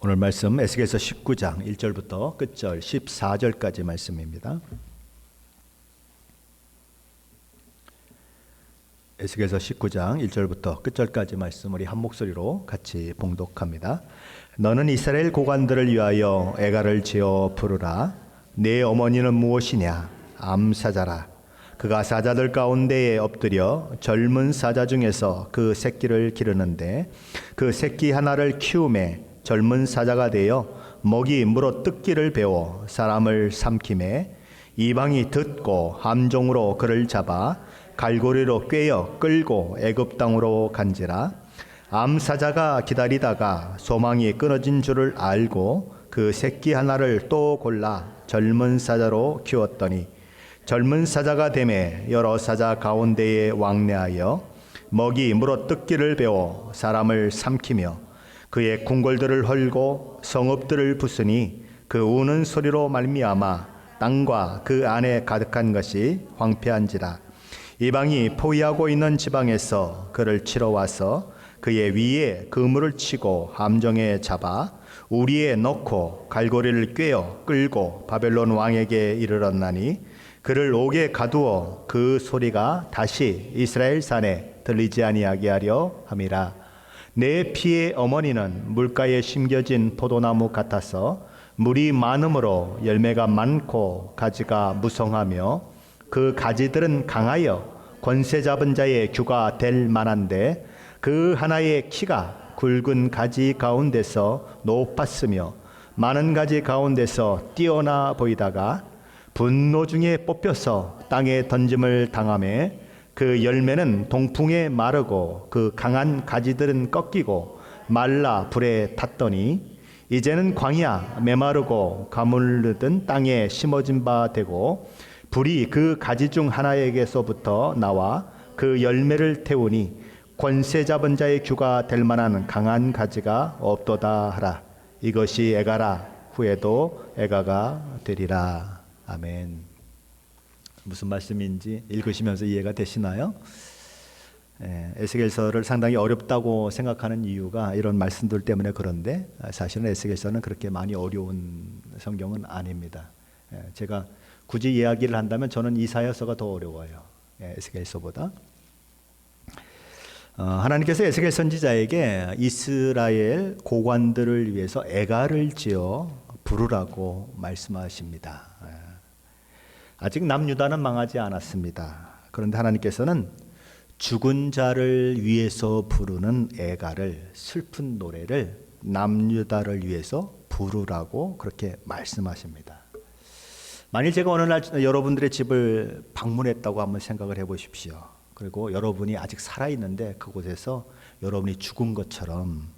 오늘 말씀 에스겔서 19장 1절부터 끝절 14절까지 말씀입니다. 에스겔서 19장 1절부터 끝절까지 말씀 우리 한 목소리로 같이 봉독합니다. 너는 이스라엘 고관들을 위하여 애가를 지어 부르라. 내 어머니는 무엇이냐? 암사자라. 그가 사자들 가운데에 엎드려 젊은 사자 중에서 그 새끼를 기르는데 그 새끼 하나를 키우매 젊은 사자가 되어 먹이 물어 뜯기를 배워 사람을 삼키매 이방이 듣고 함종으로 그를 잡아 갈고리로 꿰어 끌고 애굽 땅으로 간지라. 암사자가 기다리다가 소망이 끊어진 줄을 알고 그 새끼 하나를 또 골라 젊은 사자로 키웠더니 젊은 사자가 되매 여러 사자 가운데에 왕래하여 먹이 물어 뜯기를 배워 사람을 삼키며 그의 궁궐들을 헐고 성읍들을 부수니 그 우는 소리로 말미암아 땅과 그 안에 가득한 것이 황폐한지라. 이방이 포위하고 있는 지방에서 그를 치러 와서 그의 위에 그물을 치고 함정에 잡아 우리에 넣고 갈고리를 꿰어 끌고 바벨론 왕에게 이르렀나니 그를 옥에 가두어 그 소리가 다시 이스라엘 산에 들리지 아니하게 하려 함이라. 내 피의 어머니는 물가에 심겨진 포도나무 같아서 물이 많음으로 열매가 많고 가지가 무성하며 그 가지들은 강하여 권세 잡은 자의 규가 될 만한데 그 하나의 키가 굵은 가지 가운데서 높았으며 많은 가지 가운데서 뛰어나 보이다가 분노 중에 뽑혀서 땅에 던짐을 당하매 그 열매는 동풍에 마르고 그 강한 가지들은 꺾이고 말라 불에 탔더니 이제는 광야 메마르고 가물르던 땅에 심어진 바 되고 불이 그 가지 중 하나에게서부터 나와 그 열매를 태우니 권세 잡은 자의 규가 될 만한 강한 가지가 없도다 하라. 이것이 애가라. 후에도 애가가 되리라. 아멘. 무슨 말씀인지 읽으시면서 이해가 되시나요? 에스겔서를 상당히 어렵다고 생각하는 이유가 이런 말씀들 때문에 그런데 사실은 에스겔서는 그렇게 많이 어려운 성경은 아닙니다. 제가 굳이 이야기를 한다면 저는 이사야서가 더 어려워요. 에스겔서보다. 하나님께서 에스겔 선지자에게 이스라엘 고관들을 위해서 애가를 지어 부르라고 말씀하십니다. 아직 남유다는 망하지 않았습니다. 그런데 하나님께서는 죽은 자를 위해서 부르는 애가를, 슬픈 노래를 남유다를 위해서 부르라고 그렇게 말씀하십니다. 만일 제가 어느 날 여러분들의 집을 방문했다고 한번 생각을 해보십시오. 그리고 여러분이 아직 살아있는데 그곳에서 여러분이 죽은 것처럼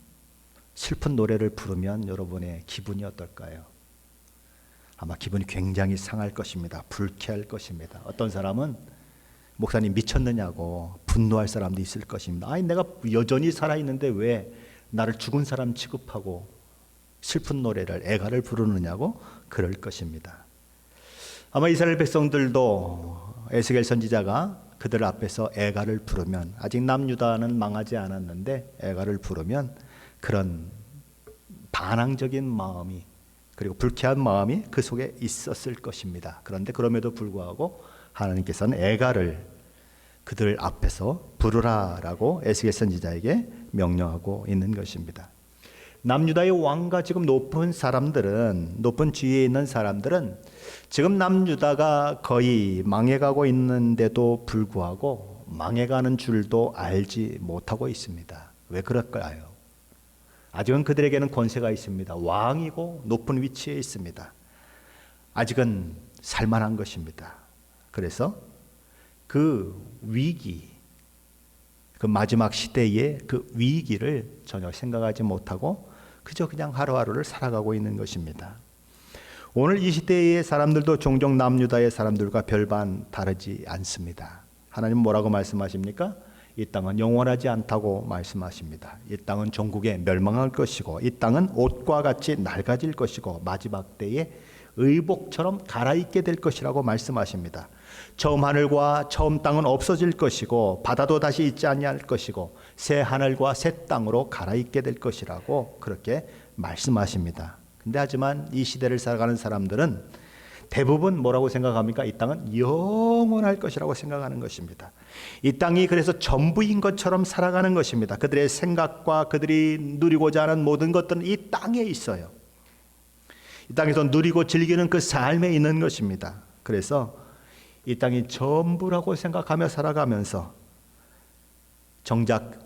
슬픈 노래를 부르면 여러분의 기분이 어떨까요? 아마 기분이 굉장히 상할 것입니다. 불쾌할 것입니다. 어떤 사람은 목사님 미쳤느냐고 분노할 사람도 있을 것입니다. 아니 내가 여전히 살아있는데 왜 나를 죽은 사람 취급하고 슬픈 노래를 애가를 부르느냐고 그럴 것입니다. 아마 이스라엘 백성들도 에스겔 선지자가 그들 앞에서 애가를 부르면 아직 남유다는 망하지 않았는데 애가를 부르면 그런 반항적인 마음이 그리고 불쾌한 마음이 그 속에 있었을 것입니다. 그런데 그럼에도 불구하고 하나님께서는 애가를 그들 앞에서 부르라라고 에스겔 선지자에게 명령하고 있는 것입니다. 남유다의 왕과 지금 높은 지위에 있는 사람들은 지금 남유다가 거의 망해가고 있는데도 불구하고 망해가는 줄도 알지 못하고 있습니다. 왜 그럴까요? 아직은 그들에게는 권세가 있습니다. 왕이고 높은 위치에 있습니다. 아직은 살만한 것입니다. 그래서 그 위기, 그 마지막 시대의 그 위기를 전혀 생각하지 못하고 그저 그냥 하루하루를 살아가고 있는 것입니다. 오늘 이 시대의 사람들도 종종 남유다의 사람들과 별반 다르지 않습니다. 하나님 뭐라고 말씀하십니까? 이 땅은 영원하지 않다고 말씀하십니다. 이 땅은 종국에 멸망할 것이고 이 땅은 옷과 같이 낡아질 것이고 마지막 때에 의복처럼 갈아입게 될 것이라고 말씀하십니다. 처음 하늘과 처음 땅은 없어질 것이고 바다도 다시 있지 아니할 것이고 새 하늘과 새 땅으로 갈아입게 될 것이라고 그렇게 말씀하십니다. 근데 하지만 이 시대를 살아가는 사람들은 대부분 뭐라고 생각합니까? 이 땅은 영원할 것이라고 생각하는 것입니다. 이 땅이 그래서 전부인 것처럼 살아가는 것입니다. 그들의 생각과 그들이 누리고자 하는 모든 것들은 이 땅에 있어요. 이 땅에서 누리고 즐기는 그 삶에 있는 것입니다. 그래서 이 땅이 전부라고 생각하며 살아가면서 정작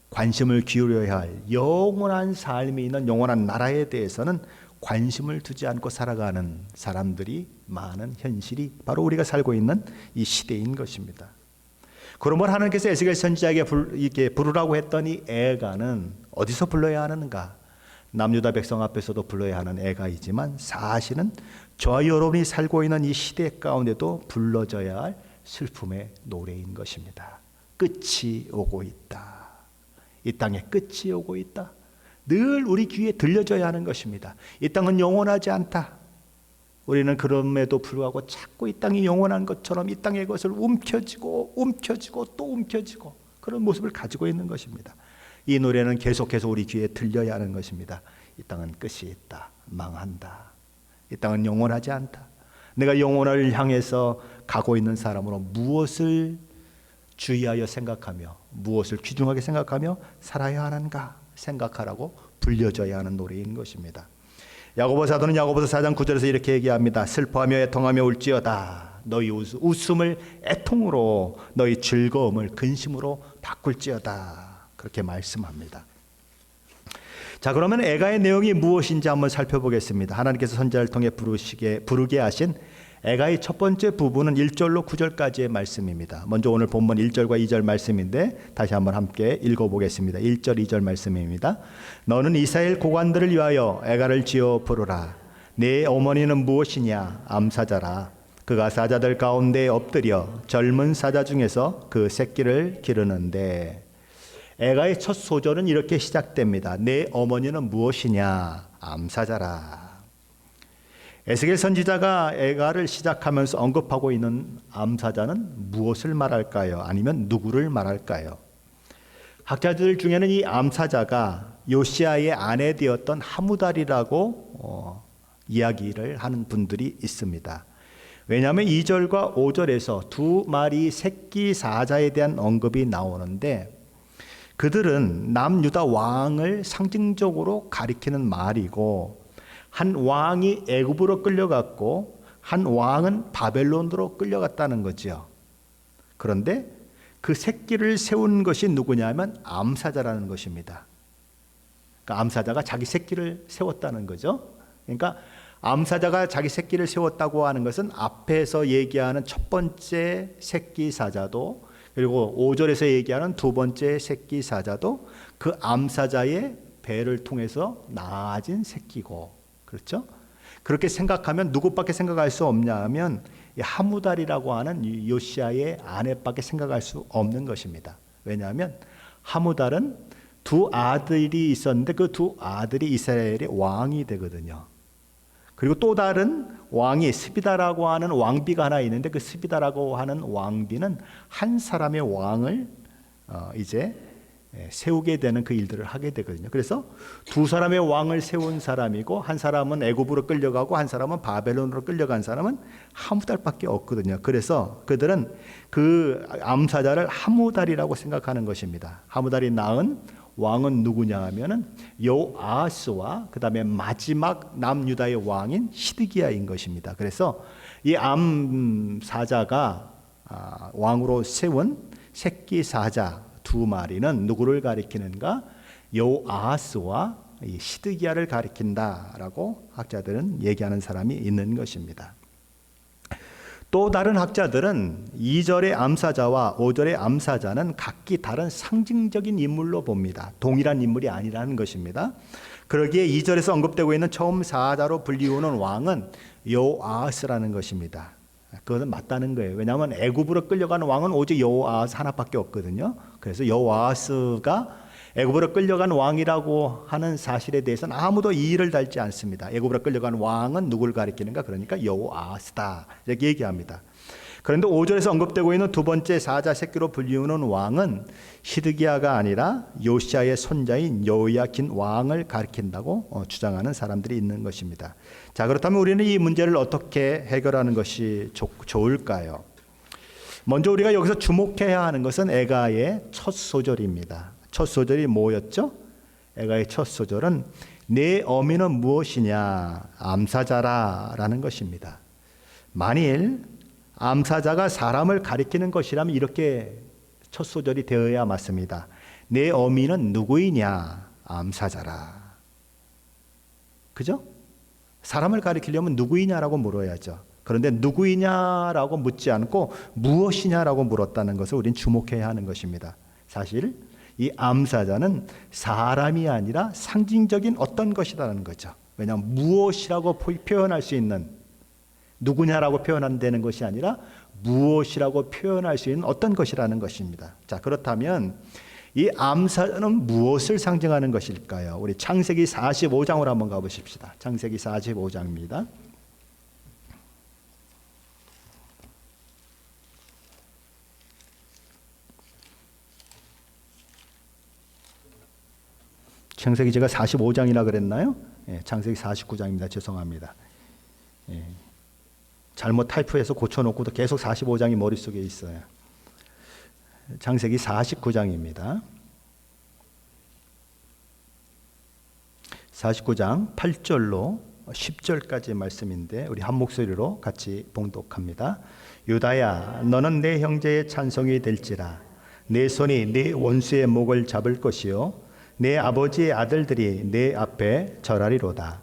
관심을 기울여야 할 영원한 삶이 있는 영원한 나라에 대해서는 관심을 두지 않고 살아가는 사람들이 많은 현실이 바로 우리가 살고 있는 이 시대인 것입니다. 그러므로 하나님께서 에스겔 선지자에게 이렇게 부르라고 했던 이 애가는 어디서 불러야 하는가? 남유다 백성 앞에서도 불러야 하는 애가이지만 사실은 저와 여러분이 살고 있는 이 시대 가운데도 불러져야 할 슬픔의 노래인 것입니다. 끝이 오고 있다. 이 땅에 끝이 오고 있다. 늘 우리 귀에 들려져야 하는 것입니다. 이 땅은 영원하지 않다. 우리는 그럼에도 불구하고 자꾸 이 땅이 영원한 것처럼 이 땅의 것을 움켜쥐고 또 움켜쥐고 그런 모습을 가지고 있는 것입니다. 이 노래는 계속해서 우리 귀에 들려야 하는 것입니다. 이 땅은 끝이 있다. 망한다. 이 땅은 영원하지 않다. 내가 영혼을 향해서 가고 있는 사람으로 무엇을 주의하여 생각하며 무엇을 귀중하게 생각하며 살아야 하는가 생각하라고 불려져야 하는 노래인 것입니다. 야고보 사도는 야고보서 4장 9절에서 이렇게 얘기합니다. 슬퍼하며 애통하며 울지어다. 너희 웃음을 애통으로 너희 즐거움을 근심으로 바꿀지어다. 그렇게 말씀합니다. 자, 그러면 애가의 내용이 무엇인지 한번 살펴보겠습니다. 하나님께서 선지자를 통해 부르게 하신 애가의 첫 번째 부분은 1절로 9절까지의 말씀입니다. 먼저 오늘 본문 1절과 2절 말씀인데 다시 한번 함께 읽어보겠습니다. 1절 2절 말씀입니다. 너는 이스라엘 고관들을 위하여 애가를 지어 부르라. 네 어머니는 무엇이냐? 암사자라. 그가 사자들 가운데 엎드려 젊은 사자 중에서 그 새끼를 기르는데, 애가의 첫 소절은 이렇게 시작됩니다. 내 어머니는 무엇이냐? 암사자라. 에스겔 선지자가 애가를 시작하면서 언급하고 있는 암사자는 무엇을 말할까요? 아니면 누구를 말할까요? 학자들 중에는 이 암사자가 요시아의 아내 되었던 하무달이라고 이야기를 하는 분들이 있습니다. 왜냐하면 2절과 5절에서 두 마리 새끼 사자에 대한 언급이 나오는데, 그들은 남유다 왕을 상징적으로 가리키는 말이고, 한 왕이 애굽으로 끌려갔고 한 왕은 바벨론으로 끌려갔다는 거죠. 그런데 그 새끼를 세운 것이 누구냐면 암사자라는 것입니다. 그러니까 암사자가 자기 새끼를 세웠다는 거죠. 그러니까 암사자가 자기 새끼를 세웠다고 하는 것은 앞에서 얘기하는 첫 번째 새끼 사자도, 그리고 5절에서 얘기하는 두 번째 새끼 사자도 그 암사자의 배를 통해서 낳아진 새끼고, 그렇죠? 그렇게 생각하면 누구밖에 생각할 수 없냐 하면 하무달이라고 하는 요시아의 아내밖에 생각할 수 없는 것입니다. 왜냐하면 하무달은 두 아들이 있었는데 그 두 아들이 이스라엘의 왕이 되거든요. 그리고 또 다른 왕이 스비다라고 하는 왕비가 하나 있는데, 그 스비다라고 하는 왕비는 한 사람의 왕을 이제 세우게 되는 그 일들을 하게 되거든요. 그래서 두 사람의 왕을 세운 사람이고, 한 사람은 애굽으로 끌려가고 한 사람은 바벨론으로 끌려간 사람은 하무달밖에 없거든요. 그래서 그들은 그 암사자를 하무달이라고 생각하는 것입니다. 하무달이 낳은 왕은 누구냐 하면은 요아스와 그 다음에 마지막 남유다의 왕인 시드기야인 것입니다. 그래서 이 암사자가 왕으로 세운 새끼 사자 두 마리는 누구를 가리키는가? 요아스와 시드기야를 가리킨다라고 학자들은 얘기하는 사람이 있는 것입니다. 또 다른 학자들은 2절의 암사자와 5절의 암사자는 각기 다른 상징적인 인물로 봅니다. 동일한 인물이 아니라는 것입니다. 그러기에 2절에서 언급되고 있는 처음 사자로 불리우는 왕은 요아스라는 것입니다. 그것은 맞다는 거예요. 왜냐하면 애굽으로 끌려가는 왕은 오직 여호아스 하나밖에 없거든요. 그래서 여호아스가 애굽으로 끌려간 왕이라고 하는 사실에 대해서는 아무도 이의를 달지 않습니다. 애굽으로 끌려간 왕은 누구를 가리키는가? 그러니까 여호아스다 이렇게 얘기합니다. 그런데 5절에서 언급되고 있는 두 번째 사자 새끼로 불리우는 왕은 시드기야가 아니라 요시야의 손자인 여호야긴 왕을 가리킨다고 주장하는 사람들이 있는 것입니다. 자, 그렇다면 우리는 이 문제를 어떻게 해결하는 것이 좋을까요? 먼저 우리가 여기서 주목해야 하는 것은 에가의 첫 소절입니다. 첫 소절이 뭐였죠? 에가의 첫 소절은 내 어미는 무엇이냐? 암사자라 라는 것입니다. 만일 암사자가 사람을 가리키는 것이라면 이렇게 첫 소절이 되어야 맞습니다. 내 어미는 누구이냐? 암사자라. 그죠? 사람을 가리키려면 누구이냐라고 물어야죠. 그런데 누구이냐라고 묻지 않고 무엇이냐라고 물었다는 것을 우린 주목해야 하는 것입니다. 사실 이 암사자는 사람이 아니라 상징적인 어떤 것이라는 거죠. 왜냐하면 무엇이라고 표현할 수 있는, 누구냐라고 표현한다는 것이 아니라 무엇이라고 표현할 수 있는 어떤 것이라는 것입니다. 자, 그렇다면 이 암사자는 무엇을 상징하는 것일까요? 우리 창세기 45장으로 한번 가보십시다. 창세기 45장입니다. 창세기 제가 45장이나 그랬나요? 예, 창세기 49장입니다. 죄송합니다. 예, 잘못 타이프해서 고쳐놓고도 계속 45장이 머릿속에 있어요. 창세기 49장입니다. 49장 8절로 10절까지 말씀인데 우리 한 목소리로 같이 봉독합니다. 유다야, 너는 내 형제의 찬송이 될지라. 내 손이 네 원수의 목을 잡을 것이요 내 아버지의 아들들이 내 앞에 절하리로다.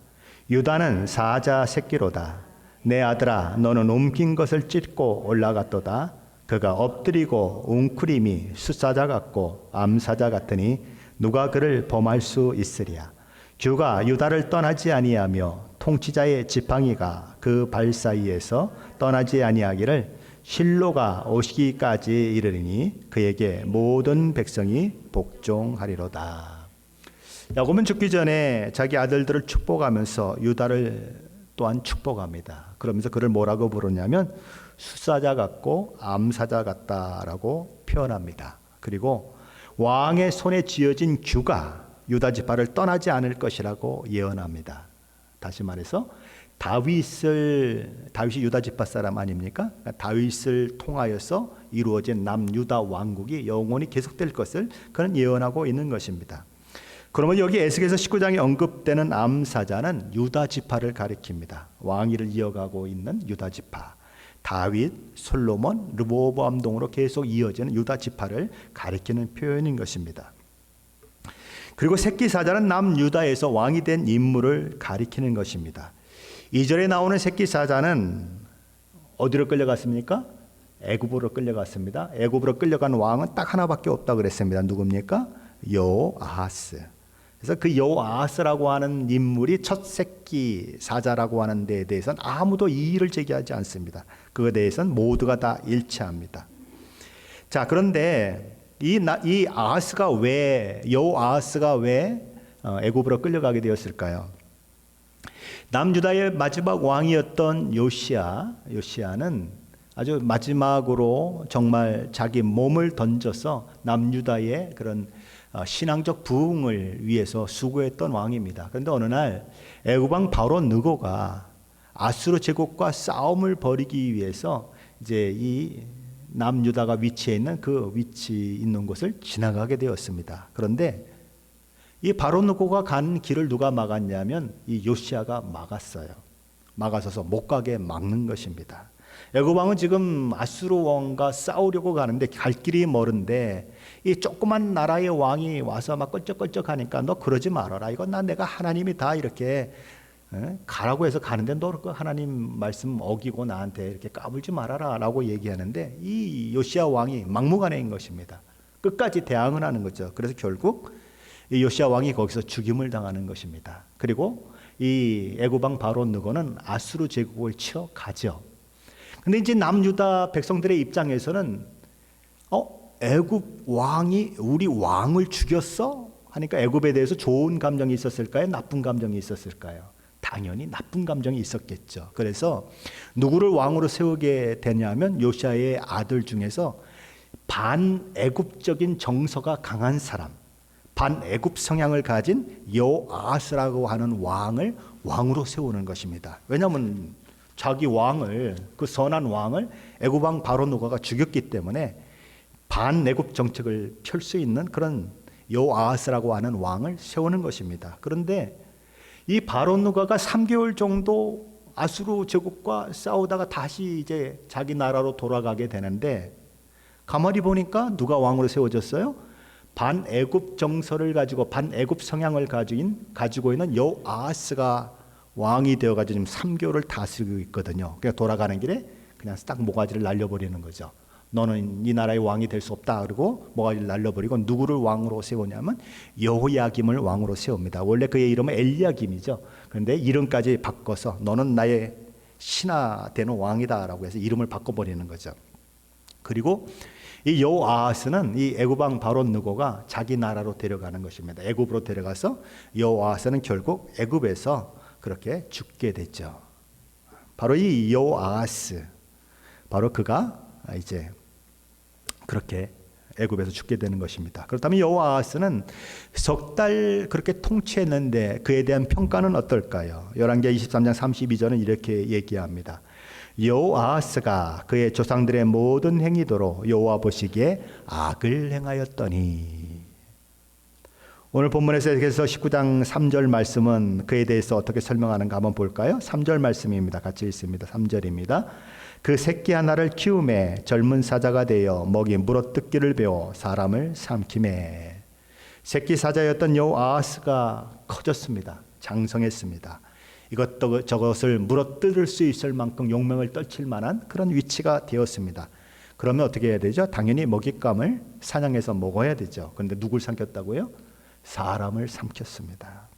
유다는 사자 새끼로다. 내 아들아, 너는 옮긴 것을 찢고 올라갔도다. 그가 엎드리고 웅크림이 숫사자 같고 암사자 같으니 누가 그를 범할 수 있으랴. 주가 유다를 떠나지 아니하며 통치자의 지팡이가 그 발 사이에서 떠나지 아니하기를 실로가 오시기까지 이르리니 그에게 모든 백성이 복종하리로다. 야곱은 죽기 전에 자기 아들들을 축복하면서 유다를 또한 축복합니다. 그러면서 그를 뭐라고 부르냐면 숫사자 같고 암사자 같다라고 표현합니다. 그리고 왕의 손에 쥐어진 규가 유다 지파를 떠나지 않을 것이라고 예언합니다. 다시 말해서 다윗이 유다 지파 사람 아닙니까? 다윗을 통하여서 이루어진 남유다 왕국이 영원히 계속될 것을 그는 예언하고 있는 것입니다. 그러면 여기 에스겔서 19장에 언급되는 암사자는 유다 지파를 가리킵니다. 왕위를 이어가고 있는 유다 지파. 다윗, 솔로몬, 르호보암 동으로 계속 이어지는 유다 지파를 가리키는 표현인 것입니다. 그리고 새끼 사자는 남유다에서 왕이 된 인물을 가리키는 것입니다. 2절에 나오는 새끼 사자는 어디로 끌려갔습니까? 애굽으로 끌려갔습니다. 애굽으로 끌려간 왕은 딱 하나밖에 없다 그랬습니다. 누굽니까? 여호아하스. 그래서 그 여호아하스라고 하는 인물이 첫 새끼 사자라고 하는 데에 대해서는 아무도 이의를 제기하지 않습니다. 그거에 대해서는 모두가 다 일치합니다. 자, 그런데 이 여호아하스가 왜 애굽으로 끌려가게 되었을까요? 남유다의 마지막 왕이었던 요시야는 아주 마지막으로 정말 자기 몸을 던져서 남유다의 그런 신앙적 부흥을 위해서 수고했던 왕입니다. 그런데 어느 날 애굽 왕 바로 느고가 아수르 제국과 싸움을 벌이기 위해서 이제 이 남유다가 위치해 있는 그 위치 있는 곳을 지나가게 되었습니다. 그런데 이 바로 느고가 간 길을 누가 막았냐면 이 요시야가 막았어요. 막아서서 못 가게 막는 것입니다. 애굽 왕은 지금 아수르 왕과 싸우려고 가는데 갈 길이 멀은데 이 조그만 나라의 왕이 와서 막 껄쩍껄쩍 하니까 너 그러지 말아라. 이건 내가 하나님이 다 이렇게 가라고 해서 가는데 너 그 하나님 말씀 어기고 나한테 이렇게 까불지 말아라 라고 얘기하는데 이 요시야 왕이 막무가내인 것입니다. 끝까지 대항을 하는 거죠. 그래서 결국 이 요시야 왕이 거기서 죽임을 당하는 것입니다. 그리고 이 애굽 왕 바로 느고는 아수르 제국을 치러 가죠. 근데 이제 남유다 백성들의 입장에서는 애굽 왕이 우리 왕을 죽였어? 하니까 애굽에 대해서 좋은 감정이 있었을까요? 나쁜 감정이 있었을까요? 당연히 나쁜 감정이 있었겠죠. 그래서 누구를 왕으로 세우게 되냐면 요시아의 아들 중에서 반애굽적인 정서가 강한 사람, 반애굽 성향을 가진 여호아스라고 하는 왕을 왕으로 세우는 것입니다. 왜냐하면 자기 왕을, 그 선한 왕을 애굽 왕 바로 누가가 죽였기 때문에 반애굽 정책을 펼 수 있는 그런 여호아스라고 하는 왕을 세우는 것입니다. 그런데 이 바로 누가가 3개월 정도 아수르 제국과 싸우다가 다시 이제 자기 나라로 돌아가게 되는데, 가만히 보니까 누가 왕으로 세워졌어요? 반애굽 정서를 가지고 반애굽 성향을 가지고 있는 여호아스가 왕이 되어가지고 지금 3개월을 다스리고 있거든요. 그냥 돌아가는 길에 그냥 딱 모가지를 날려버리는 거죠. 너는 이 나라의 왕이 될 수 없다. 그리고 모가지를 날려버리고 누구를 왕으로 세우냐면 여호야김을 왕으로 세웁니다. 원래 그의 이름은 엘리야김이죠. 그런데 이름까지 바꿔서 너는 나의 신하 되는 왕이다라고 해서 이름을 바꿔버리는 거죠. 그리고 이 여호아스는 이 애굽 왕 바로 느고가 자기 나라로 데려가는 것입니다. 애굽으로 데려가서 여호아스는 결국 애굽에서 그렇게 죽게 됐죠. 바로 이 여호아스, 바로 그가 이제 그렇게 애굽에서 죽게 되는 것입니다. 그렇다면 여호아스는 석 달 그렇게 통치했는데 그에 대한 평가는 어떨까요? 열왕기하 23장 32절은 이렇게 얘기합니다. 여호아스가 그의 조상들의 모든 행위대로 여호와 보시기에 악을 행하였더니. 오늘 본문에서 19장 3절 말씀은 그에 대해서 어떻게 설명하는가 한번 볼까요? 3절 말씀입니다. 같이 읽습니다. 3절입니다. 그 새끼 하나를 키우매 젊은 사자가 되어 먹이 물어뜯기를 배워 사람을 삼키매. 새끼 사자였던 여호아스가 커졌습니다. 장성했습니다. 저것을 물어뜯을 수 있을 만큼 용맹을 떨칠 만한 그런 위치가 되었습니다. 그러면 어떻게 해야 되죠? 당연히 먹잇감을 사냥해서 먹어야 되죠. 그런데 누굴 삼켰다고요? 사람을 삼켰습니다.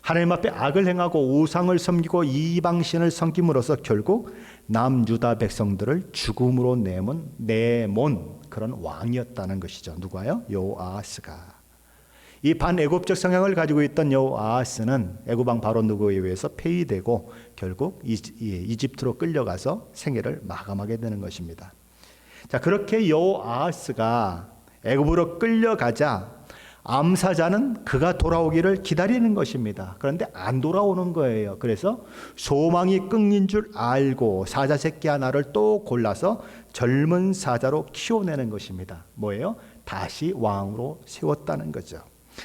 하나님 앞에 악을 행하고 우상을 섬기고 이방신을 섬김으로써 결국 남유다 백성들을 죽음으로 내몬 그런 왕이었다는 것이죠. 누가요? 여호아스가. 이 반애굽적 성향을 가지고 있던 여호아스는 애굽 왕 바로 느고에 의해서 폐위되고 결국 이집트로 끌려가서 생애를 마감하게 되는 것입니다. 자, 그렇게 여호아스가 애굽으로 끌려가자 암사자는 그가 돌아오기를 기다리는 것입니다. 그런데 안 돌아오는 거예요. 그래서 소망이 끊긴 줄 알고 사자 새끼 하나를 또 골라서 젊은 사자로 키워내는 것입니다. 뭐예요? 다시 왕으로 세웠다는 거죠.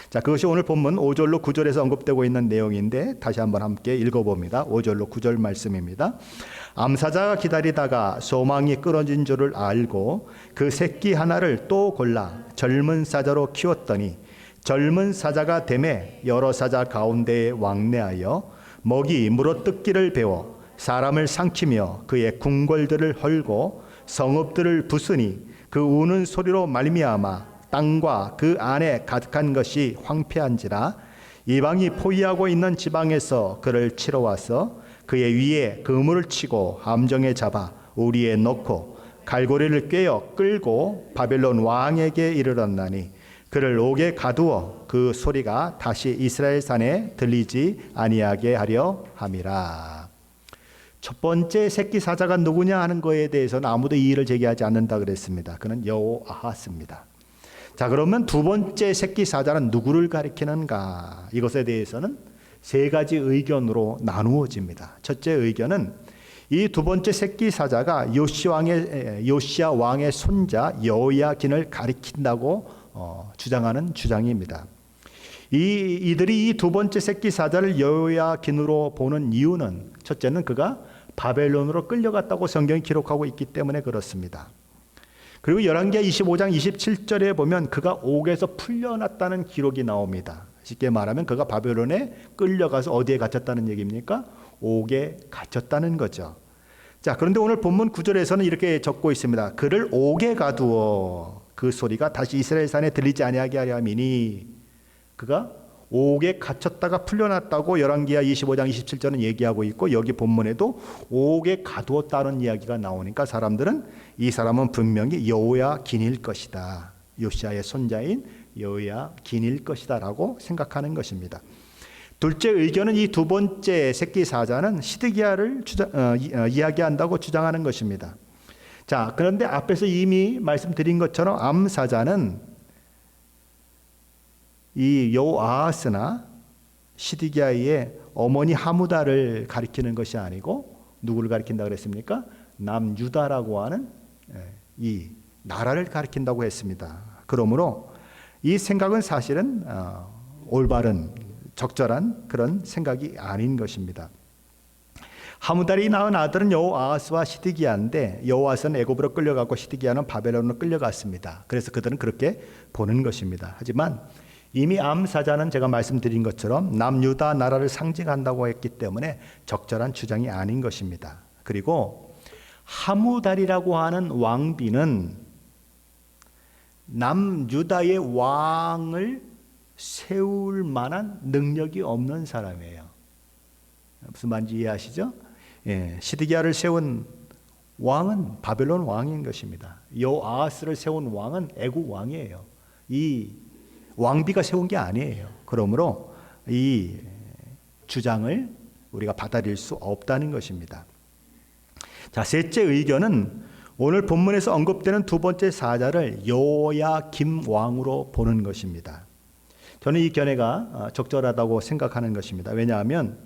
자, 그것이 오늘 본문 5절로 9절에서 언급되고 있는 내용인데 다시 한번 함께 읽어봅니다. 5절로 9절 말씀입니다. 암사자가 기다리다가 소망이 끊어진 줄을 알고 그 새끼 하나를 또 골라 젊은 사자로 키웠더니 젊은 사자가 되매 여러 사자 가운데에 왕래하여 먹이 물어뜯기를 배워 사람을 삼키며 그의 궁궐들을 헐고 성읍들을 부수니 그 우는 소리로 말미암아 땅과 그 안에 가득한 것이 황폐한지라. 이방이 포위하고 있는 지방에서 그를 치러 와서 그의 위에 그물을 치고 함정에 잡아 우리에 넣고 갈고리를 꿰어 끌고 바벨론 왕에게 이르렀나니 그를 옥에 가두어 그 소리가 다시 이스라엘 산에 들리지 아니하게 하려 함이라. 첫 번째 새끼 사자가 누구냐 하는 거에 대해서는 아무도 이의를 제기하지 않는다 그랬습니다. 그는 여호아스입니다. 자, 그러면 두 번째 새끼 사자는 누구를 가리키는가? 이것에 대해서는 세 가지 의견으로 나누어집니다. 첫째 의견은 이 두 번째 새끼 사자가 요시야 왕의 손자 여호야긴을 가리킨다고 주장하는 주장입니다. 이들이 이 두 번째 새끼 사자를 여호야긴으로 보는 이유는 첫째는 그가 바벨론으로 끌려갔다고 성경이 기록하고 있기 때문에 그렇습니다. 그리고 열왕기하 25장 27절에 보면 그가 옥에서 풀려났다는 기록이 나옵니다. 쉽게 말하면 그가 바벨론에 끌려가서 어디에 갇혔다는 얘기입니까? 옥에 갇혔다는 거죠. 자, 그런데 오늘 본문 9절에서는 이렇게 적고 있습니다. 그를 옥에 가두어 그 소리가 다시 이스라엘 산에 들리지 아니하게 하려 함이니. 그가 옥에 갇혔다가 풀려났다고 열왕기하 25장 27절은 얘기하고 있고 여기 본문에도 옥에 가두었다는 이야기가 나오니까 사람들은 이 사람은 분명히 여호야긴일 것이다. 요시아의 손자인 여호야긴일 것이다 라고 생각하는 것입니다. 둘째 의견은 이 두 번째 새끼 사자는 시드기야를 이야기한다고 주장하는 것입니다. 자, 그런데 앞에서 이미 말씀드린 것처럼 암사자는 이 여호아하스나 시드기야의 어머니 하무다를 가리키는 것이 아니고 누구를 가리킨다 그랬습니까? 남유다라고 하는 이 나라를 가리킨다고 했습니다. 그러므로 이 생각은 사실은 올바른 적절한 그런 생각이 아닌 것입니다. 하무달이 낳은 아들은 여호아하스와 시드기야인데 여호아하스는 애굽으로 끌려가고 시드기야는 바벨론으로 끌려갔습니다. 그래서 그들은 그렇게 보는 것입니다. 하지만 이미 암사자는 제가 말씀드린 것처럼 남유다 나라를 상징한다고 했기 때문에 적절한 주장이 아닌 것입니다. 그리고 하무달이라고 하는 왕비는 남유다의 왕을 세울 만한 능력이 없는 사람이에요. 무슨 말인지 이해하시죠? 시드기야를 세운 왕은 바벨론 왕인 것입니다. 여호아하스를 세운 왕은 애국 왕이에요. 이 왕비가 세운 게 아니에요. 그러므로 이 주장을 우리가 받아들일 수 없다는 것입니다. 자, 셋째 의견은 오늘 본문에서 언급되는 두 번째 사자를 여호야김 왕으로 보는 것입니다. 저는 이 견해가 적절하다고 생각하는 것입니다. 왜냐하면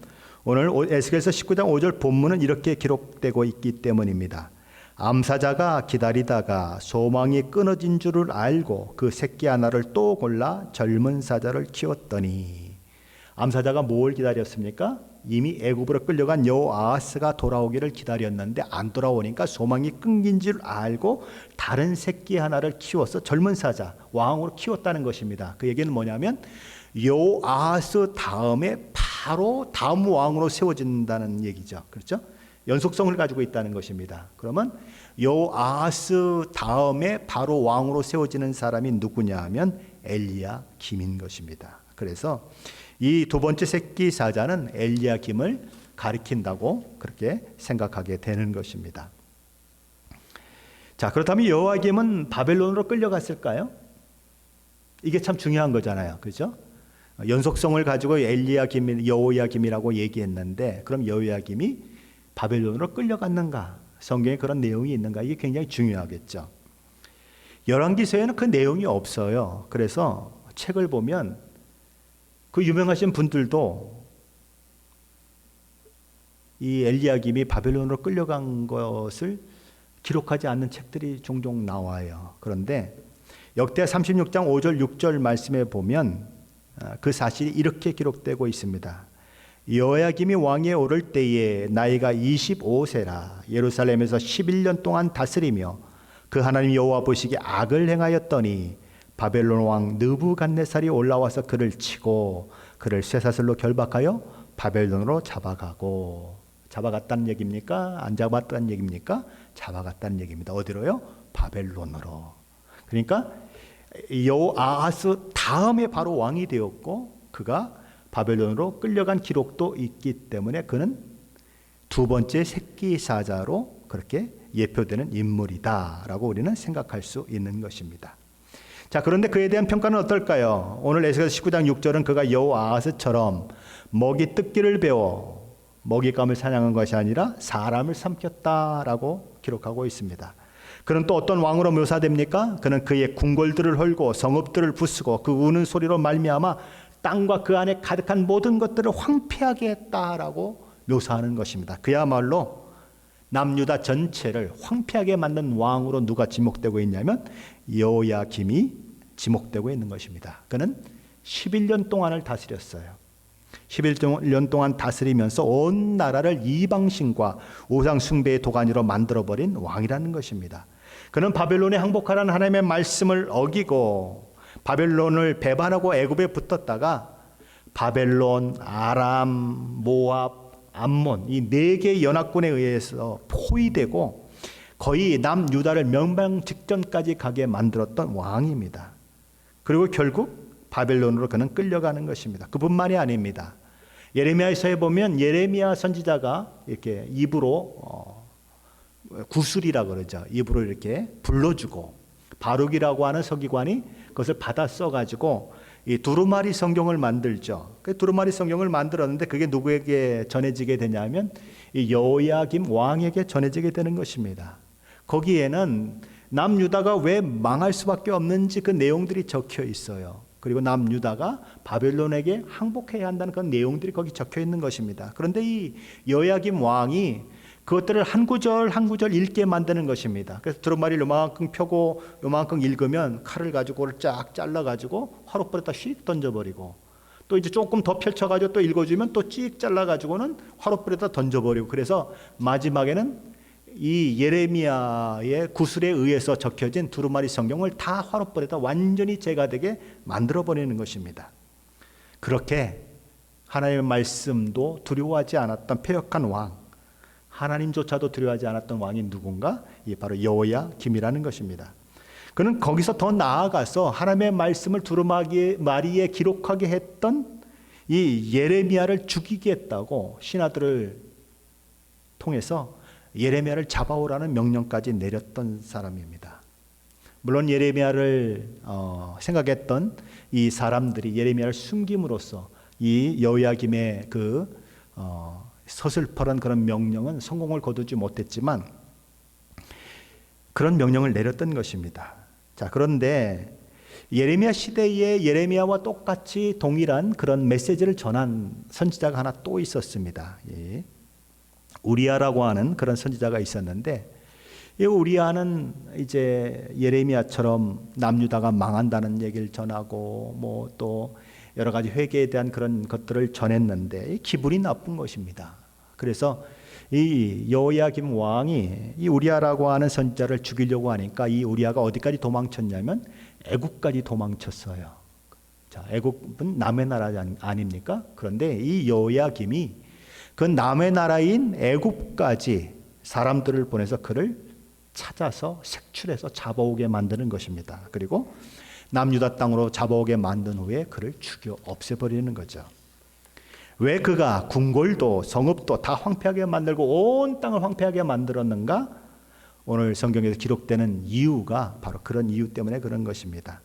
오늘 에스겔서 19장 5절 본문은 이렇게 기록되고 있기 때문입니다. 암사자가 기다리다가 소망이 끊어진 줄을 알고 그 새끼 하나를 또 골라 젊은 사자를 키웠더니, 암사자가 뭘 기다렸습니까? 이미 애굽으로 끌려간 여호아하스가 돌아오기를 기다렸는데 안 돌아오니까 소망이 끊긴 줄 알고 다른 새끼 하나를 키워서 젊은 사자 왕으로 키웠다는 것입니다. 그 얘기는 뭐냐면 여호아하스 다음에 바로 다음 왕으로 세워진다는 얘기죠. 그렇죠? 연속성을 가지고 있다는 것입니다. 그러면 여호아하스 다음에 바로 왕으로 세워지는 사람이 누구냐 하면 엘리야김인 것입니다. 그래서 이 두 번째 새끼 사자는 엘리야김을 가리킨다고 그렇게 생각하게 되는 것입니다. 자, 그렇다면 여호야김은 바벨론으로 끌려갔을까요? 이게 참 중요한 거잖아요. 그렇죠? 연속성을 가지고 여호야김이라고 얘기했는데, 그럼 여호야김이 바벨론으로 끌려갔는가? 성경에 그런 내용이 있는가? 이게 굉장히 중요하겠죠. 열왕기서에는 그 내용이 없어요. 그래서 책을 보면 그 유명하신 분들도 이 엘리야김이 바벨론으로 끌려간 것을 기록하지 않는 책들이 종종 나와요. 그런데 역대 36장 5절 6절 말씀에 보면 그 사실이 이렇게 기록되고 있습니다. 여호야김이 왕위에 오를 때에 나이가 25세라 예루살렘에서 11년 동안 다스리며 그 하나님 여호와 보시기에 악을 행하였더니 바벨론 왕 느부갓네살이 올라와서 그를 치고 그를 쇠사슬로 결박하여 바벨론으로 잡아갔다는 얘기입니까? 안 잡았다는 얘기입니까? 잡아갔다는 얘기입니다. 어디로요? 바벨론으로. 그러니까 여호아하스 다음에 바로 왕이 되었고 그가 바벨론으로 끌려간 기록도 있기 때문에 그는 두 번째 새끼 사자로 그렇게 예표되는 인물이다라고 우리는 생각할 수 있는 것입니다. 자, 그런데 그에 대한 평가는 어떨까요? 오늘 에스겔 19장 6절은 그가 여호아하스처럼 먹이 뜯기를 배워 먹잇감을 사냥한 것이 아니라 사람을 삼켰다라고 기록하고 있습니다. 그는 또 어떤 왕으로 묘사됩니까? 그는 그의 궁궐들을 헐고 성읍들을 부수고 그 우는 소리로 말미암아 땅과 그 안에 가득한 모든 것들을 황폐하게 했다라고 묘사하는 것입니다. 그야말로 남유다 전체를 황폐하게 만든 왕으로 누가 지목되고 있냐면 여호야김이 지목되고 있는 것입니다. 그는 11년 동안을 다스렸어요. 11년 동안 다스리면서 온 나라를 이방신과 우상 숭배의 도가니로 만들어버린 왕이라는 것입니다. 그는 바벨론에 항복하라는 하나님의 말씀을 어기고 바벨론을 배반하고 애굽에 붙었다가 바벨론, 아람, 모압, 암몬 이 네 개의 연합군에 의해서 포위되고 거의 남유다를 멸망 직전까지 가게 만들었던 왕입니다. 그리고 결국 바벨론으로 그는 끌려가는 것입니다. 그뿐만이 아닙니다. 예레미야서에 보면 예레미야 선지자가 이렇게 입으로 구술이라 그러죠. 입으로 이렇게 불러주고 바룩이라고 하는 서기관이 그것을 받아 써가지고 이 두루마리 성경을 만들죠. 그 두루마리 성경을 만들었는데 그게 누구에게 전해지게 되냐면 이 여호야김 왕에게 전해지게 되는 것입니다. 거기에는 남유다가 왜 망할 수밖에 없는지 그 내용들이 적혀 있어요. 그리고 남유다가 바벨론에게 항복해야 한다는 그런 내용들이 거기 적혀 있는 것입니다. 그런데 이 여호야김 왕이 그것들을 한 구절 한 구절 읽게 만드는 것입니다. 그래서 두루마리를 요만큼 펴고 요만큼 읽으면 칼을 가지고 그걸 쫙 잘라가지고 화롯불에다 휙 던져버리고, 또 이제 조금 더 펼쳐가지고 또 읽어주면 또 찍 잘라가지고는 화롯불에다 던져버리고, 그래서 마지막에는 이 예레미야의 구술에 의해서 적혀진 두루마리 성경을 다 화롯불에다 완전히 제거되게 만들어버리는 것입니다. 그렇게 하나님의 말씀도 두려워하지 않았던 패역한 왕, 하나님조차도 두려워하지 않았던 왕이 누군가? 이 바로 여호야김이라는 것입니다. 그는 거기서 더 나아가서 하나님의 말씀을 두루마리에 기록하게 했던 이 예레미야를 죽이겠다고 신하들을 통해서 예레미야를 잡아오라는 명령까지 내렸던 사람입니다. 물론 예레미야를 생각했던 이 사람들이 예레미야를 숨김으로써 이 여호야김의 그 서슬퍼런 그런 명령은 성공을 거두지 못했지만 그런 명령을 내렸던 것입니다. 자, 그런데 예레미야 시대에 예레미야와 똑같이 동일한 그런 메시지를 전한 선지자가 하나 또 있었습니다. 예. 우리아라고 하는 그런 선지자가 있었는데, 이 우리아는 이제 예레미야처럼 남유다가 망한다는 얘기를 전하고 뭐 또 여러 가지 회개에 대한 그런 것들을 전했는데 기분이 나쁜 것입니다. 그래서 이 여호야김 왕이 이 우리아라고 하는 선지자를 죽이려고 하니까 이 우리아가 어디까지 도망쳤냐면 애굽까지 도망쳤어요. 자, 애굽은 남의 나라 아닙니까? 그런데 이 여호야김이 그 남의 나라인 애굽까지 사람들을 보내서 그를 찾아서 색출해서 잡아오게 만드는 것입니다. 그리고 남유다 땅으로 잡아오게 만든 후에 그를 죽여 없애버리는 거죠. 왜 그가 궁궐도 성읍도 다 황폐하게 만들고 온 땅을 황폐하게 만들었는가? 오늘 성경에서 기록되는 이유가 바로 그런 이유 때문에 그런 것입니다.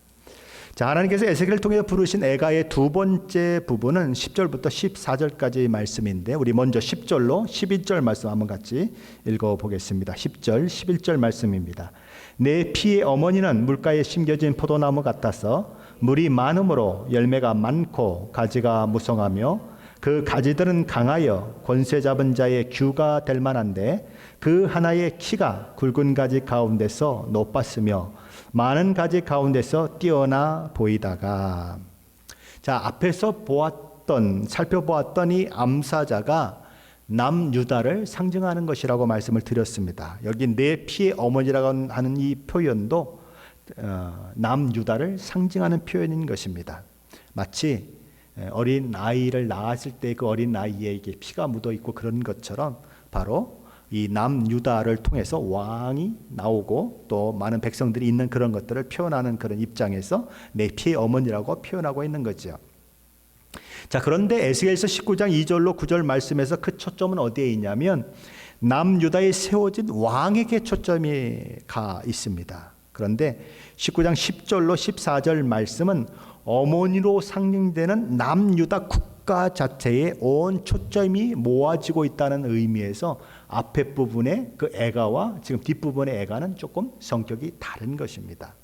자, 하나님께서 에스겔을 통해 부르신 애가의 두 번째 부분은 10절부터 14절까지 말씀인데, 우리 먼저 10절로 11절 말씀 한번 같이 읽어보겠습니다. 10절, 11절 말씀입니다. 내 피의 어머니는 물가에 심겨진 포도나무 같아서 물이 많음으로 열매가 많고 가지가 무성하며 그 가지들은 강하여 권세 잡은 자의 규가 될 만한데 그 하나의 키가 굵은 가지 가운데서 높았으며 많은 가지 가운데서 뛰어나 보이다가, 자, 앞에서 살펴보았던 이 암사자가 남유다를 상징하는 것이라고 말씀을 드렸습니다. 여기 내 피의 어머니라고 하는 이 표현도 남유다를 상징하는 표현인 것입니다. 마치 어린 아이를 낳았을 때 그 어린 아이에게 피가 묻어 있고 그런 것처럼 바로 이 남유다를 통해서 왕이 나오고 또 많은 백성들이 있는 그런 것들을 표현하는 그런 입장에서 내 피의 어머니라고 표현하고 있는 거죠. 자, 그런데 에스겔서 19장 2절로 9절 말씀에서 그 초점은 어디에 있냐면 남유다에 세워진 왕에게 초점이 가 있습니다. 그런데 19장 10절로 14절 말씀은 어머니로 상징되는 남유다 국가 자체에 온 초점이 모아지고 있다는 의미에서 앞에 부분의 그 애가와 지금 뒷부분의 애가는 조금 성격이 다른 것입니다.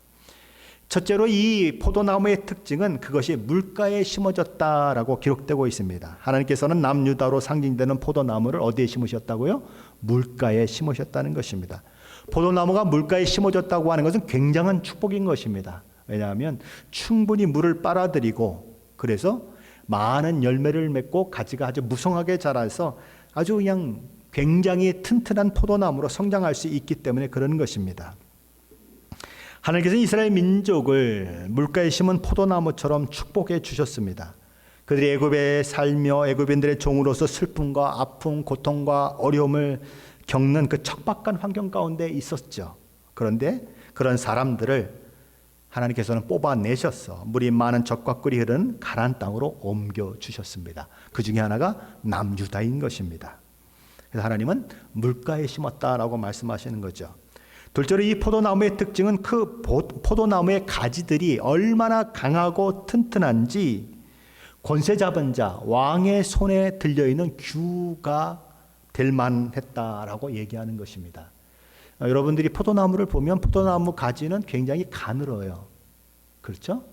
첫째로 이 포도나무의 특징은 그것이 물가에 심어졌다라고 기록되고 있습니다. 하나님께서는 남유다로 상징되는 포도나무를 어디에 심으셨다고요? 물가에 심으셨다는 것입니다. 포도나무가 물가에 심어졌다고 하는 것은 굉장한 축복인 것입니다. 왜냐하면 충분히 물을 빨아들이고 그래서 많은 열매를 맺고 가지가 아주 무성하게 자라서 아주 그냥 굉장히 튼튼한 포도나무로 성장할 수 있기 때문에 그런 것입니다. 하나님께서는 이스라엘 민족을 물가에 심은 포도나무처럼 축복해 주셨습니다. 그들이 애굽에 살며 애굽인들의 종으로서 슬픔과 아픔, 고통과 어려움을 겪는 그 척박한 환경 가운데 있었죠. 그런데 그런 사람들을 하나님께서는 뽑아내셔서 물이 많은 적과 꿀이 흐르는 가나안 땅으로 옮겨주셨습니다. 그 중에 하나가 남유다인 것입니다. 그래서 하나님은 물가에 심었다라고 말씀하시는 거죠. 둘째로 이 포도나무의 특징은 그 포도나무의 가지들이 얼마나 강하고 튼튼한지 권세 잡은 자, 왕의 손에 들려있는 규가 될 만했다라고 얘기하는 것입니다. 여러분들이 포도나무를 보면 포도나무 가지는 굉장히 가늘어요. 그렇죠?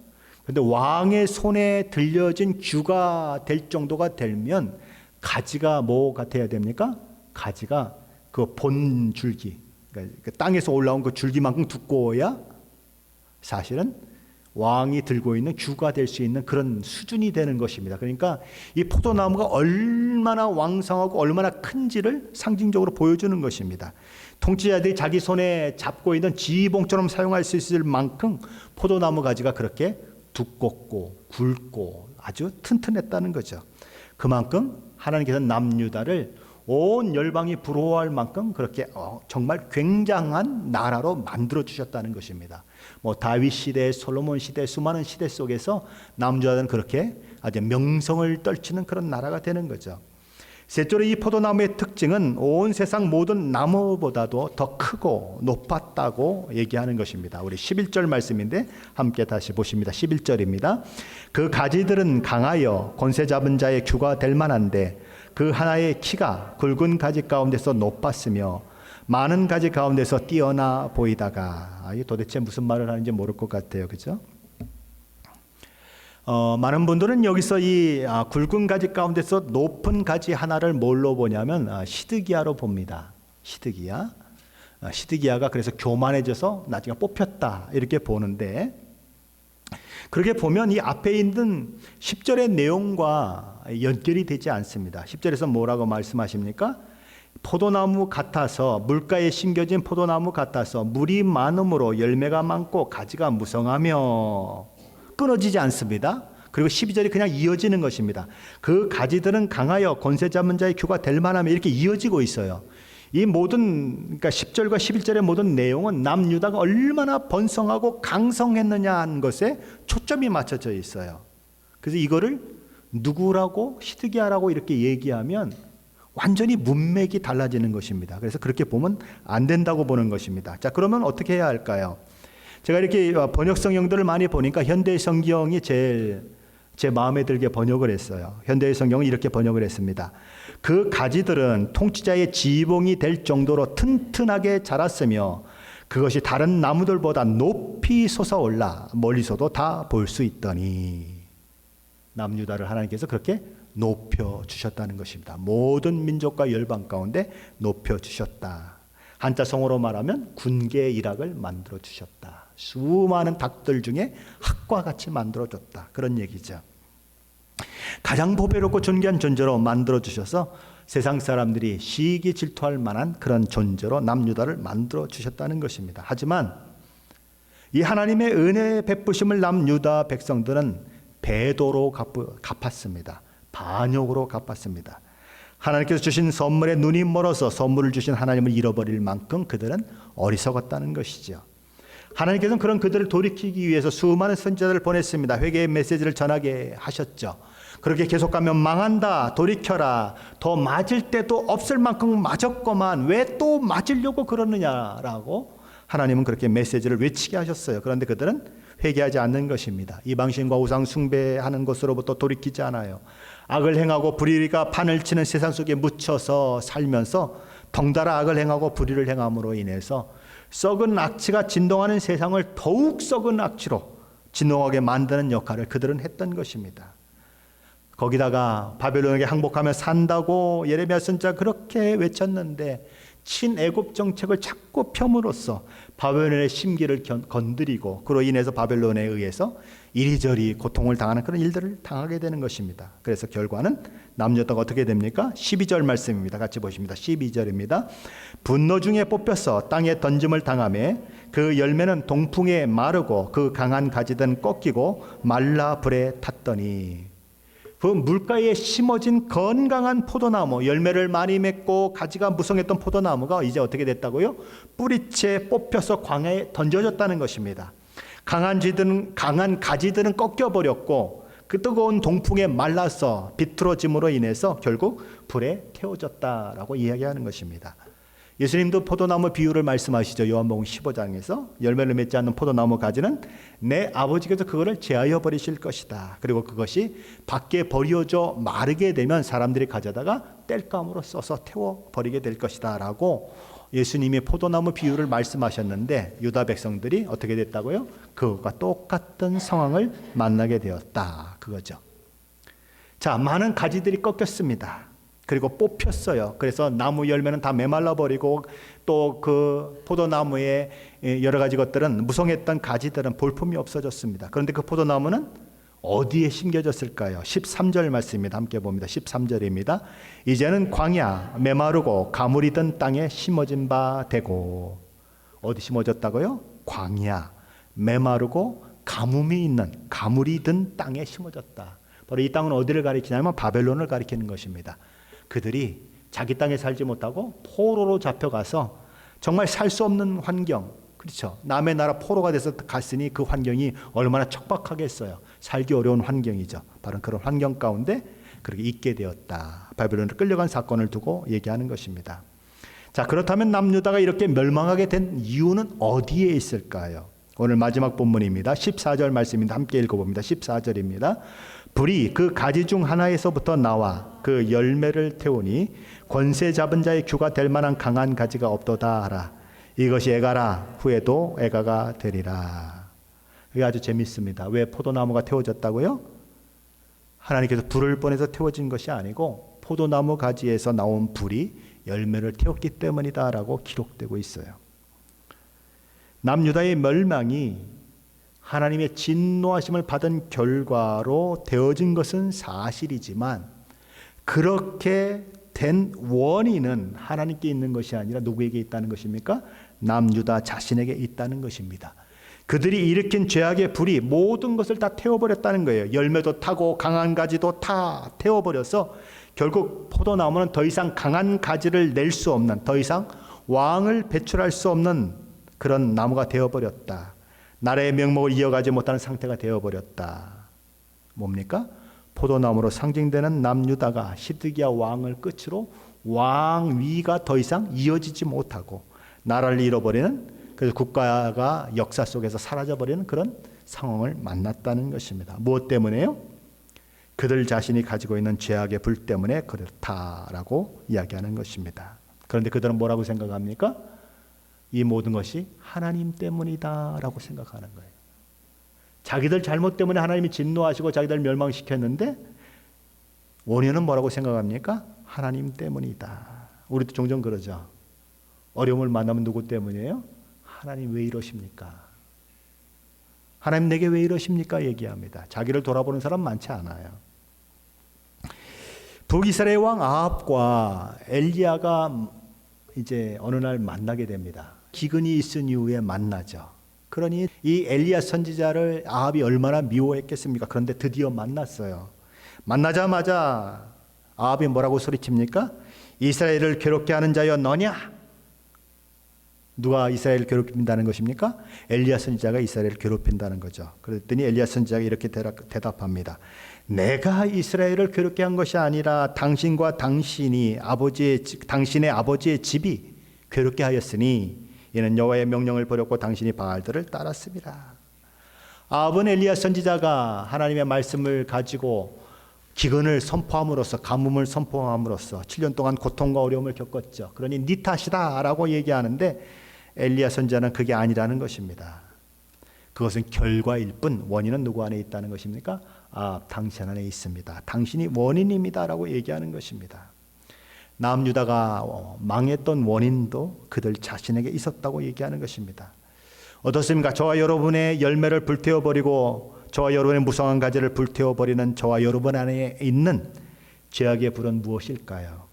근데 왕의 손에 들려진 규가 될 정도가 되면 가지가 뭐가 돼야 됩니까? 가지가 그 본 줄기, 그러니까 땅에서 올라온 그 줄기만큼 두꺼워야 사실은 왕이 들고 있는 규가 될 수 있는 그런 수준이 되는 것입니다. 그러니까 이 포도나무가 얼마나 왕성하고 얼마나 큰지를 상징적으로 보여주는 것입니다. 통치자들이 자기 손에 잡고 있는 지휘봉처럼 사용할 수 있을 만큼 포도나무 가지가 그렇게 두껍고 굵고 아주 튼튼했다는 거죠. 그만큼 하나님께서 남유다를 온 열방이 부러워할 만큼 그렇게 정말 굉장한 나라로 만들어 주셨다는 것입니다. 뭐 다윗 시대, 솔로몬 시대, 수많은 시대 속에서 남유다는 그렇게 아주 명성을 떨치는 그런 나라가 되는 거죠. 셋째로 이 포도나무의 특징은 온 세상 모든 나무보다도 더 크고 높았다고 얘기하는 것입니다. 우리 11절 말씀인데 함께 다시 보십니다. 11절입니다. 그 가지들은 강하여 권세 잡은 자의 규가 될 만한데 그 하나의 키가 굵은 가지 가운데서 높았으며 많은 가지 가운데서 뛰어나 보이다가, 이게 도대체 무슨 말을 하는지 모를 것 같아요. 그죠? 많은 분들은 여기서 이 굵은 가지 가운데서 높은 가지 하나를 뭘로 보냐면 시드기야로 봅니다. 시드기야가 그래서 교만해져서 나중에 뽑혔다 이렇게 보는데, 그렇게 보면 이 앞에 있는 10절의 내용과 연결이 되지 않습니다. 10절에서 뭐라고 말씀하십니까? 포도나무 같아서, 물가에 심겨진 포도나무 같아서 물이 많음으로 열매가 많고 가지가 무성하며, 끊어지지 않습니다. 그리고 12절이 그냥 이어지는 것입니다. 그 가지들은 강하여 권세 잡은 자의 규가 될 만하며, 이렇게 이어지고 있어요. 이 모든, 그러니까 10절과 11절의 모든 내용은 남유다가 얼마나 번성하고 강성했느냐 하는 것에 초점이 맞춰져 있어요. 그래서 이거를 누구라고, 시드기야라고 이렇게 얘기하면 완전히 문맥이 달라지는 것입니다. 그래서 그렇게 보면 안 된다고 보는 것입니다. 자, 그러면 어떻게 해야 할까요? 제가 이렇게 번역 성경들을 많이 보니까 현대 성경이 제일 제 마음에 들게 번역을 했어요. 현대 성경은 이렇게 번역을 했습니다. 그 가지들은 통치자의 지휘봉이 될 정도로 튼튼하게 자랐으며 그것이 다른 나무들보다 높이 솟아올라 멀리서도 다 볼 수 있더니, 남유다를 하나님께서 그렇게 높여주셨다는 것입니다. 모든 민족과 열방 가운데 높여주셨다. 한자성어로 말하면 군계의 일학을 만들어주셨다. 수많은 닭들 중에 학과 같이 만들어줬다. 그런 얘기죠. 가장 보배롭고 존귀한 존재로 만들어주셔서 세상 사람들이 시기 질투할 만한 그런 존재로 남유다를 만들어주셨다는 것입니다. 하지만 이 하나님의 은혜의 베푸심을 남유다 백성들은 배도로 갚았습니다. 반역으로 갚았습니다. 하나님께서 주신 선물에 눈이 멀어서 선물을 주신 하나님을 잃어버릴 만큼 그들은 어리석었다는 것이죠. 하나님께서는 그런 그들을 돌이키기 위해서 수많은 선지자들을 보냈습니다. 회개의 메시지를 전하게 하셨죠. 그렇게 계속 가면 망한다, 돌이켜라, 더 맞을 때도 없을 만큼 맞았구만, 왜 또 맞으려고 그러느냐라고 하나님은 그렇게 메시지를 외치게 하셨어요. 그런데 그들은 회개하지 않는 것입니다. 이방신과 우상 숭배하는 것으로부터 돌이키지 않아요. 악을 행하고 불의가 판을 치는 세상 속에 묻혀서 살면서 덩달아 악을 행하고 불의를 행함으로 인해서 썩은 악취가 진동하는 세상을 더욱 썩은 악취로 진동하게 만드는 역할을 그들은 했던 것입니다. 거기다가 바벨론에게 항복하며 산다고 예레미야 선지자가 그렇게 외쳤는데 친애굽 정책을 자꾸 펴므로써 바벨론의 심기를 건드리고 그로 인해서 바벨론에 의해서 이리저리 고통을 당하는 그런 일들을 당하게 되는 것입니다. 그래서 결과는 남유다가 어떻게 됩니까? 12절 말씀입니다. 같이 보십니다. 12절입니다. 분노 중에 뽑혀서 땅에 던짐을 당하며 그 열매는 동풍에 마르고 그 강한 가지든 꺾이고 말라 불에 탔더니, 그 물가에 심어진 건강한 포도나무, 열매를 많이 맺고 가지가 무성했던 포도나무가 이제 어떻게 됐다고요? 뿌리채 뽑혀서 광야에 던져졌다는 것입니다. 강한 가지들은 꺾여버렸고 그 뜨거운 동풍에 말라서 비틀어짐으로 인해서 결국 불에 태워졌다라고 이야기하는 것입니다. 예수님도 포도나무 비유를 말씀하시죠. 요한복음 15장에서 열매를 맺지 않는 포도나무 가지는 내 아버지께서 그거를 제하여 버리실 것이다. 그리고 그것이 밖에 버려져 마르게 되면 사람들이 가져다가 땔감으로 써서 태워버리게 될 것이다 라고 예수님이 포도나무 비유를 말씀하셨는데 유다 백성들이 어떻게 됐다고요? 그것과 똑같은 상황을 만나게 되었다. 그거죠. 자, 많은 가지들이 꺾였습니다. 그리고 뽑혔어요. 그래서 나무 열매는 다 메말라 버리고 또 그 포도나무의 여러 가지 것들은 무성했던 가지들은 볼품이 없어졌습니다. 그런데 그 포도나무는 어디에 심겨졌을까요? 13절 말씀입니다. 함께 봅니다. 13절입니다. 이제는 광야 메마르고 가물이 든 땅에 심어진 바 되고. 어디 심어졌다고요? 광야 메마르고 가물이 든 땅에 심어졌다. 바로 이 땅은 어디를 가리키냐면 바벨론을 가리키는 것입니다. 그들이 자기 땅에 살지 못하고 포로로 잡혀가서 정말 살 수 없는 환경, 그렇죠? 남의 나라 포로가 돼서 갔으니 그 환경이 얼마나 척박하겠어요. 살기 어려운 환경이죠. 바로 그런 환경 가운데 그렇게 있게 되었다. 바벨론으로 끌려간 사건을 두고 얘기하는 것입니다. 자, 그렇다면 남유다가 이렇게 멸망하게 된 이유는 어디에 있을까요? 오늘 마지막 본문입니다. 14절 말씀입니다. 함께 읽어봅니다. 14절입니다. 불이 그 가지 중 하나에서부터 나와 그 열매를 태우니 권세 잡은 자의 규가 될 만한 강한 가지가 없도다 하라. 이것이 애가라. 후에도 애가가 되리라. 이게 아주 재밌습니다. 왜 포도나무가 태워졌다고요? 하나님께서 불을 보내서 태워진 것이 아니고 포도나무 가지에서 나온 불이 열매를 태웠기 때문이다 라고 기록되고 있어요. 남유다의 멸망이 하나님의 진노하심을 받은 결과로 되어진 것은 사실이지만 그렇게 된 원인은 하나님께 있는 것이 아니라 누구에게 있다는 것입니까? 남유다 자신에게 있다는 것입니다. 그들이 일으킨 죄악의 불이 모든 것을 다 태워버렸다는 거예요. 열매도 타고 강한 가지도 다 태워버려서 결국 포도나무는 더 이상 강한 가지를 낼 수 없는, 더 이상 왕을 배출할 수 없는 그런 나무가 되어버렸다. 나라의 명목을 이어가지 못하는 상태가 되어버렸다. 뭡니까? 포도나무로 상징되는 남유다가 시드기야 왕을 끝으로 왕위가 더 이상 이어지지 못하고 나라를 잃어버리는, 그래서 국가가 역사 속에서 사라져버리는 그런 상황을 만났다는 것입니다. 무엇 때문에요? 그들 자신이 가지고 있는 죄악의 불 때문에 그렇다라고 이야기하는 것입니다. 그런데 그들은 뭐라고 생각합니까? 이 모든 것이 하나님 때문이다라고 생각하는 거예요. 자기들 잘못 때문에 하나님이 진노하시고 자기들 멸망시켰는데 원인은 뭐라고 생각합니까? 하나님 때문이다. 우리도 종종 그러죠. 어려움을 만나면 누구 때문이에요? 하나님 왜 이러십니까? 하나님 내게 왜 이러십니까? 얘기합니다. 자기를 돌아보는 사람 많지 않아요. 북이스라엘 왕 아합과 엘리야가 이제 어느 날 만나게 됩니다. 기근이 있은 이후에 만나죠. 그러니 이 엘리야 선지자를 아합이 얼마나 미워했겠습니까? 그런데 드디어 만났어요. 만나자마자 아합이 뭐라고 소리칩니까? 이스라엘을 괴롭게 하는 자여 너냐? 누가 이스라엘을 괴롭힌다는 것입니까? 엘리야 선지자가 이스라엘을 괴롭힌다는 거죠. 그랬더니 엘리야 선지자가 이렇게 대답합니다. 내가 이스라엘을 괴롭게 한 것이 아니라 당신과 당신의 아버지의 집이 괴롭게 하였으니 이는 여호와의 명령을 버렸고 당신이 바알들을 따랐습니다. 아합은 엘리야 선지자가 하나님의 말씀을 가지고 기근을 선포함으로써, 가뭄을 선포함으로써 7년 동안 고통과 어려움을 겪었죠. 그러니 네 탓이다 라고 얘기하는데 엘리야 선지자는 그게 아니라는 것입니다. 그것은 결과일 뿐 원인은 누구 안에 있다는 것입니까? 당신 안에 있습니다. 당신이 원인입니다 라고 얘기하는 것입니다. 남유다가 망했던 원인도 그들 자신에게 있었다고 얘기하는 것입니다. 어떻습니까? 저와 여러분의 열매를 불태워버리고 저와 여러분의 무성한 가지를 불태워버리는 저와 여러분 안에 있는 죄악의 불은 무엇일까요?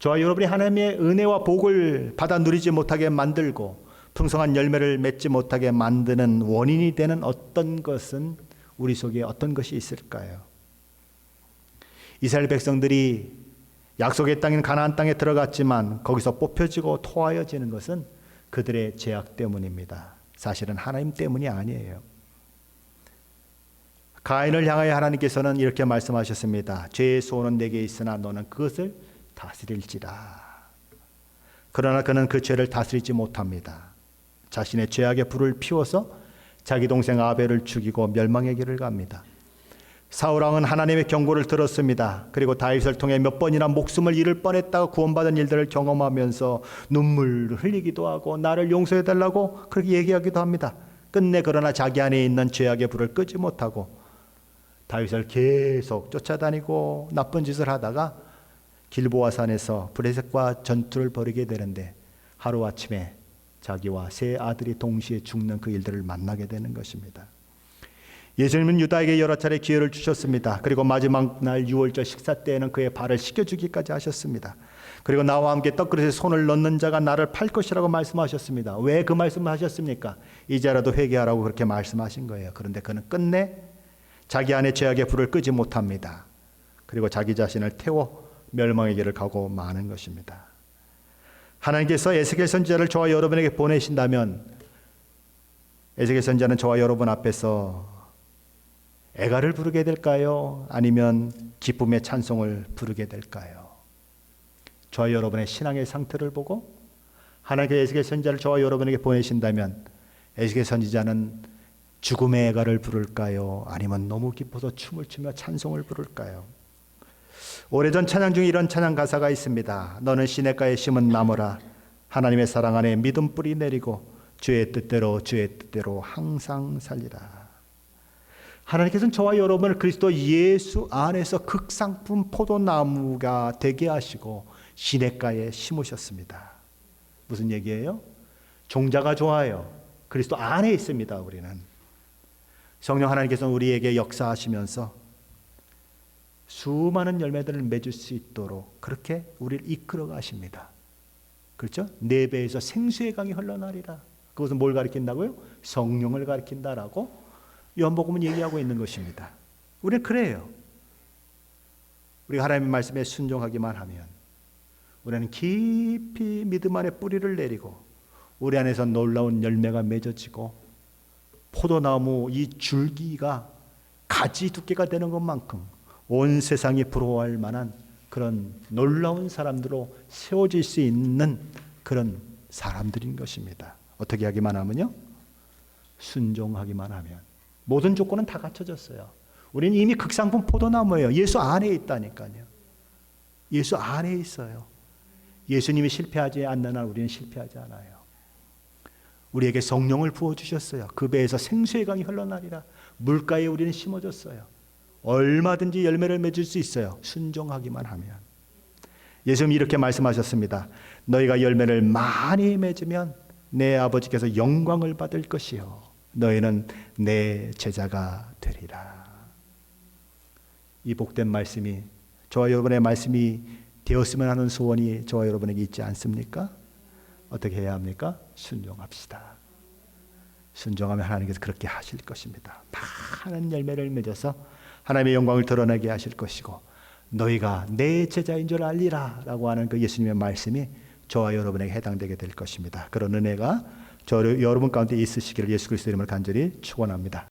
저와 여러분이 하나님의 은혜와 복을 받아 누리지 못하게 만들고 풍성한 열매를 맺지 못하게 만드는 원인이 되는 어떤 것은 우리 속에 어떤 것이 있을까요? 이스라엘 백성들이 약속의 땅인 가나안 땅에 들어갔지만 거기서 뽑혀지고 토하여지는 것은 그들의 죄악 때문입니다. 사실은 하나님 때문이 아니에요. 가인을 향하여 하나님께서는 이렇게 말씀하셨습니다. 죄의 소원은 내게 있으나 너는 그것을 다스릴지라. 그러나 그는 그 죄를 다스리지 못합니다. 자신의 죄악의 불을 피워서 자기 동생 아벨을 죽이고 멸망의 길을 갑니다. 사울 왕은 하나님의 경고를 들었습니다. 그리고 다윗을 통해 몇 번이나 목숨을 잃을 뻔했다가 구원받은 일들을 경험하면서 눈물을 흘리기도 하고 나를 용서해달라고 그렇게 얘기하기도 합니다. 끝내 그러나 자기 안에 있는 죄악의 불을 끄지 못하고 다윗을 계속 쫓아다니고 나쁜 짓을 하다가 길보아 산에서 브레셋과 전투를 벌이게 되는데 하루아침에 자기와 세 아들이 동시에 죽는 그 일들을 만나게 되는 것입니다. 예수님은 유다에게 여러 차례 기회를 주셨습니다. 그리고 마지막 날 6월절 식사 때에는 그의 발을 씻겨주기까지 하셨습니다. 그리고 나와 함께 떡그릇에 손을 넣는 자가 나를 팔 것이라고 말씀하셨습니다. 왜 그 말씀을 하셨습니까? 이제라도 회개하라고 그렇게 말씀하신 거예요. 그런데 그는 끝내 자기 안에 죄악의 불을 끄지 못합니다. 그리고 자기 자신을 태워 멸망의 길을 가고 마는 것입니다. 하나님께서 에스겔 선지자를 저와 여러분에게 보내신다면 에스겔 선지자는 저와 여러분 앞에서 애가를 부르게 될까요? 아니면 기쁨의 찬송을 부르게 될까요? 저와 여러분의 신앙의 상태를 보고 하나님께서 에스겔 선지자를 저와 여러분에게 보내신다면 에스겔 선지자는 죽음의 애가를 부를까요? 아니면 너무 기뻐서 춤을 추며 찬송을 부를까요? 오래전 찬양 중에 이런 찬양 가사가 있습니다. 너는 시냇가에 심은 나무라 하나님의 사랑 안에 믿음 뿌리 내리고 주의 뜻대로 항상 살리라. 하나님께서는 저와 여러분을 그리스도 예수 안에서 극상품 포도나무가 되게 하시고 시냇가에 심으셨습니다. 무슨 얘기예요? 종자가 좋아요. 그리스도 안에 있습니다. 우리는 성령 하나님께서는 우리에게 역사하시면서 수많은 열매들을 맺을 수 있도록 그렇게 우리를 이끌어 가십니다. 그렇죠? 내 배에서 생수의 강이 흘러나리라. 그것은 뭘 가리킨다고요? 성령을 가리킨다라고 요한복음은 얘기하고 있는 것입니다. 우리는 그래요. 우리가 하나님의 말씀에 순종하기만 하면 우리는 깊이 믿음 안에 뿌리를 내리고 우리 안에서 놀라운 열매가 맺어지고 포도나무 이 줄기가 가지 두께가 되는 것만큼 온 세상이 부러워할 만한 그런 놀라운 사람들로 세워질 수 있는 그런 사람들인 것입니다. 어떻게 하기만 하면요? 순종하기만 하면. 모든 조건은 다 갖춰졌어요. 우리는 이미 극상품 포도나무예요. 예수 안에 있다니까요. 예수 안에 있어요. 예수님이 실패하지 않는 한 우리는 실패하지 않아요. 우리에게 성령을 부어주셨어요. 그 배에서 생수의 강이 흘러나리라. 물가에 우리는 심어졌어요. 얼마든지 열매를 맺을 수 있어요. 순종하기만 하면. 예수님이 이렇게 말씀하셨습니다. 너희가 열매를 많이 맺으면 내 아버지께서 영광을 받을 것이요 너희는 내 제자가 되리라. 이 복된 말씀이 저와 여러분의 말씀이 되었으면 하는 소원이 저와 여러분에게 있지 않습니까? 어떻게 해야 합니까? 순종합시다. 순종하면 하나님께서 그렇게 하실 것입니다. 많은 열매를 맺어서 하나님의 영광을 드러내게 하실 것이고 너희가 내 제자인 줄 알리라 라고 하는 그 예수님의 말씀이 저와 여러분에게 해당되게 될 것입니다. 그런 은혜가 여러분 가운데 있으시기를 예수 그리스도 이름으로 간절히 축원합니다.